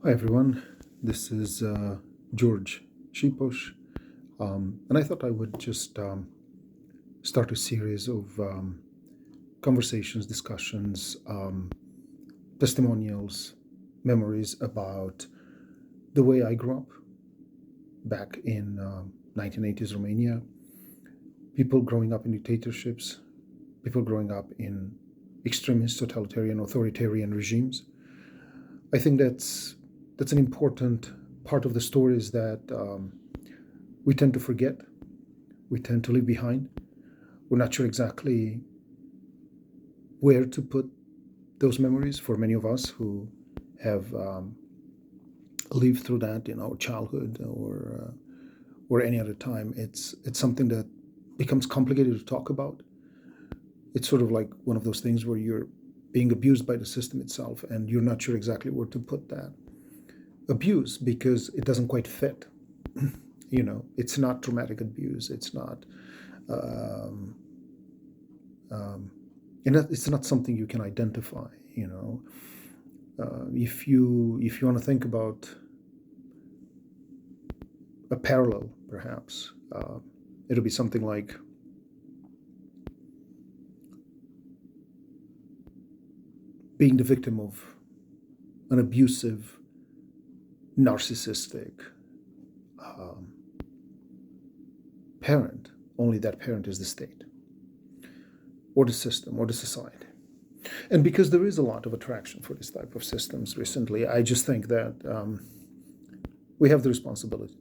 Hi everyone, this is George Shiposh, and I thought I would just start a series of conversations, discussions, testimonials, memories about the way I grew up back in 1980s Romania, people growing up in dictatorships, people growing up in extremist, totalitarian, authoritarian regimes. I think that's an important part of the stories that we tend to forget, we tend to leave behind. We're not sure exactly where to put those memories for many of us who have lived through that in our childhood or any other time. It's something that becomes complicated to talk about. It's sort of like one of those things where you're being abused by the system itself and you're not sure exactly where to put that abuse because it doesn't quite fit. It's not traumatic abuse. It's not it's not something you can identify. If you want to think about a parallel, perhaps it'll be something like being the victim of an abusive, narcissistic parent, only that parent is the state or the system or the society. And because there is a lot of attraction for this type of systems recently, I just think that we have the responsibility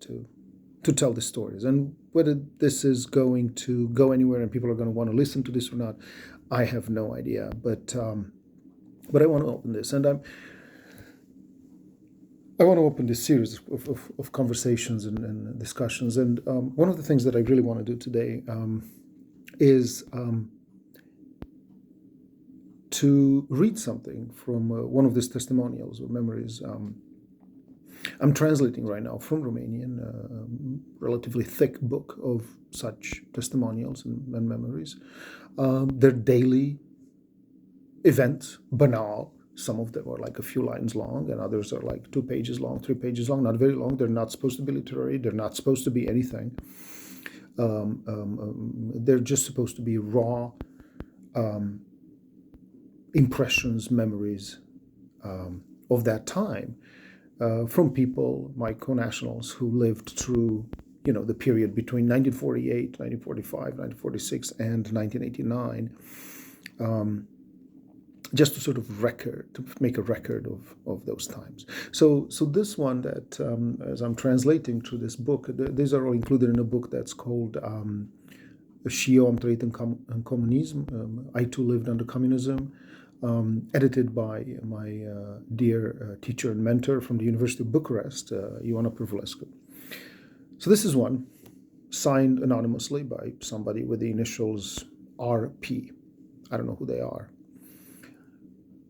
to tell the stories. And whether this is going to go anywhere and people are going to want to listen to this or not, I have no idea. But I want to open this, and I want to open this series of conversations and discussions. And one of the things that I really want to do today is to read something from one of these testimonials or memories. I'm translating right now from Romanian, a relatively thick book of such testimonials and memories. They're daily events, banal. Some of them are like a few lines long, and others are like 2 pages long, 3 pages long, not very long. They're not supposed to be literary. They're not supposed to be anything. They're just supposed to be raw impressions, memories of that time from people, my co-nationals, who lived through the period between 1948, 1945, 1946, and 1989. Just to sort of make a record of those times. So this one that, as I'm translating through this book, these are all included in a book that's called Și eu am trăit în Communism, I Too Lived Under Communism, edited by my dear teacher and mentor from the University of Bucharest, Ioana Pârvulescu. So this is one, signed anonymously by somebody with the initials RP. I don't know who they are.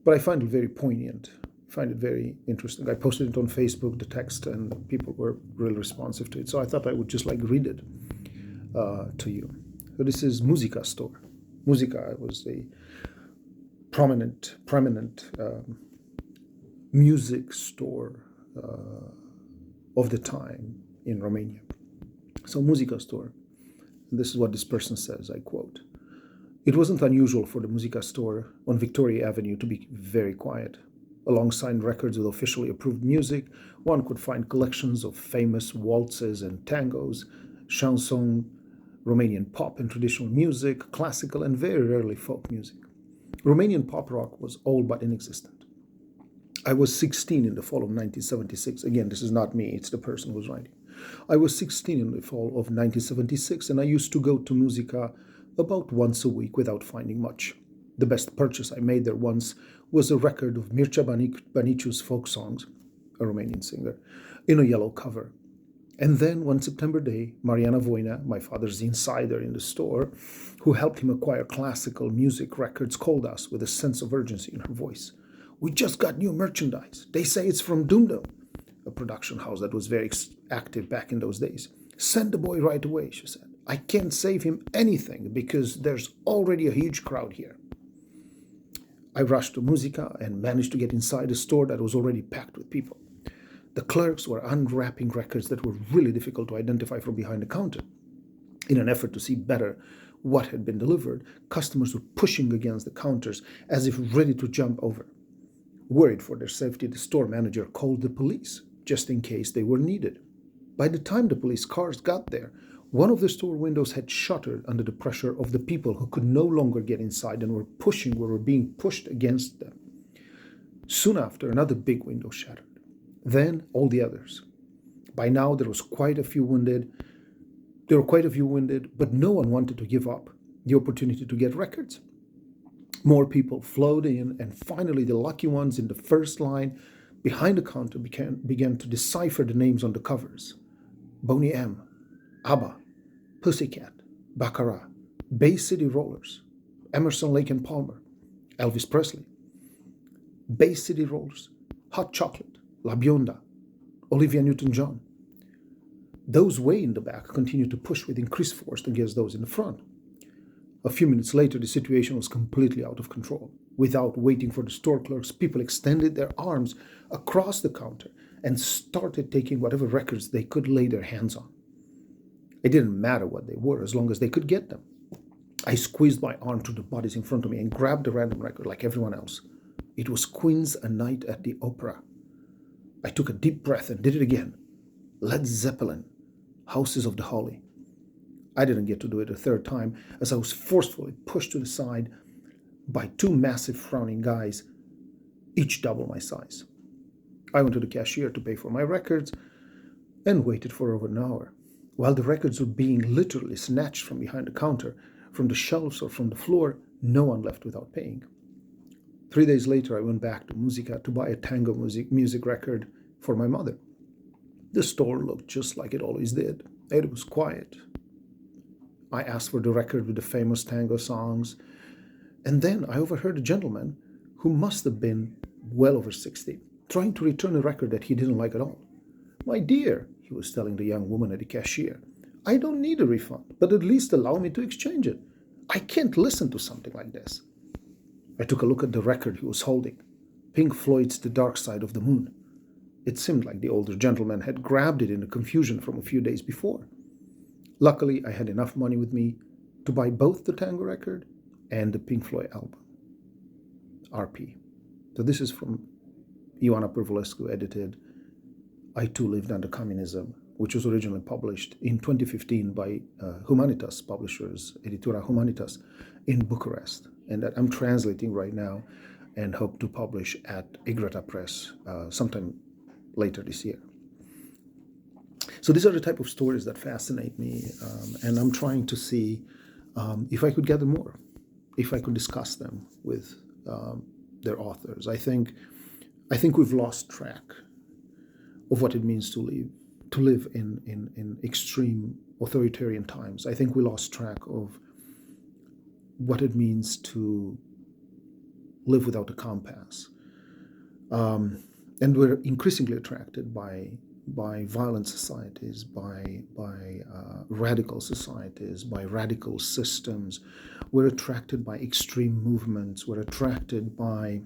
But I find it very poignant, find it very interesting. I posted it on Facebook, the text, and people were really responsive to it. So I thought I would just read it to you. So this is Muzica Store. Muzica was a prominent music store of the time in Romania. So Muzica Store. And this is what this person says, I quote. It wasn't unusual for the Muzica Store on Victoriei Avenue to be very quiet. Alongside records with officially approved music, one could find collections of famous waltzes and tangos, chansons, Romanian pop and traditional music, classical and very rarely folk music. Romanian pop rock was all but inexistent. I was 16 in the fall of 1976. Again, this is not me, it's the person who's writing. I was 16 in the fall of 1976, and I used to go to Muzica about once a week without finding much. The best purchase I made there once was a record of Mircea Baniciu's folk songs, a Romanian singer, in a yellow cover. And then one September day, Mariana Voina, my father's insider in the store, who helped him acquire classical music records, called us with a sense of urgency in her voice. We just got new merchandise. They say it's from Dumdo, a production house that was very active back in those days. Send the boy right away, she said. I can't save him anything because there's already a huge crowd here. I rushed to Muzica and managed to get inside a store that was already packed with people. The clerks were unwrapping records that were really difficult to identify from behind the counter. In an effort to see better what had been delivered, customers were pushing against the counters as if ready to jump over. Worried for their safety, the store manager called the police, just in case they were needed. By the time the police cars got there, one of the store windows had shuttered under the pressure of the people who could no longer get inside and were being pushed against them. Soon after, another big window shattered. Then all the others. By now there were quite a few wounded, but no one wanted to give up the opportunity to get records. More people flowed in, and finally the lucky ones in the first line behind the counter began to decipher the names on the covers. Boney M, ABBA, Pussycat, Baccara, Bay City Rollers, Emerson, Lake and Palmer, Elvis Presley, Bay City Rollers, Hot Chocolate, Bionda, Olivia Newton-John. Those way in the back continued to push with increased force against those in the front. A few minutes later, the situation was completely out of control. Without waiting for the store clerks, people extended their arms across the counter and started taking whatever records they could lay their hands on. It didn't matter what they were as long as they could get them. I squeezed my arm to the bodies in front of me and grabbed a random record like everyone else. It was Queen's A Night at the Opera. I took a deep breath and did it again. Led Zeppelin, Houses of the Holy. I didn't get to do it a third time as I was forcefully pushed to the side by two massive frowning guys, each double my size. I went to the cashier to pay for my records and waited for over an hour. While the records were being literally snatched from behind the counter, from the shelves or from the floor, no one left without paying. 3 days later, I went back to Muzica to buy a tango music record for my mother. The store looked just like it always did. It was quiet. I asked for the record with the famous tango songs, and then I overheard a gentleman who must have been well over 60, trying to return a record that he didn't like at all. "My dear," he was telling the young woman at the cashier, "I don't need a refund, but at least allow me to exchange it. I can't listen to something like this." I took a look at the record he was holding, Pink Floyd's The Dark Side of the Moon. It seemed like the older gentleman had grabbed it in the confusion from a few days before. Luckily, I had enough money with me to buy both the tango record and the Pink Floyd album, RP. So this is from Ioana Pârvulescu edited I Too Lived Under Communism, which was originally published in 2015 by Humanitas publishers, Editura Humanitas, in Bucharest, and that I'm translating right now and hope to publish at Igrata Press sometime later this year. So these are the type of stories that fascinate me, and I'm trying to see if I could gather more, if I could discuss them with their authors. I think we've lost track of what it means to live in extreme authoritarian times. I think we lost track of what it means to live without a compass. And we're increasingly attracted by violent societies, by radical societies, by radical systems. We're attracted by extreme movements. We're attracted by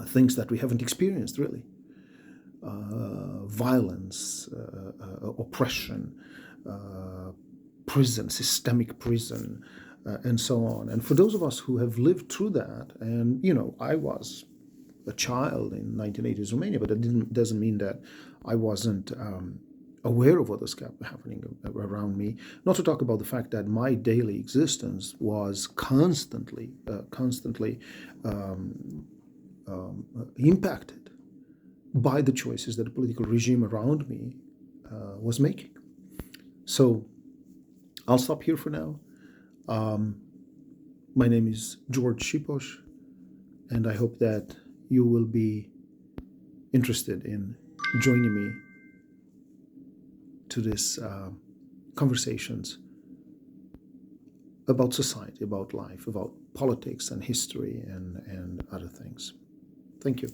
things that we haven't experienced, really. Violence, oppression, prison, systemic prison, and so on. And for those of us who have lived through that, and, I was a child in 1980s Romania, but it doesn't mean that I wasn't aware of what was happening around me. Not to talk about the fact that my daily existence was constantly impacted by the choices that the political regime around me was making. So I'll stop here for now. My name is George Sipos, and I hope that you will be interested in joining me to this conversations about society, about life, about politics and history and other things. Thank you.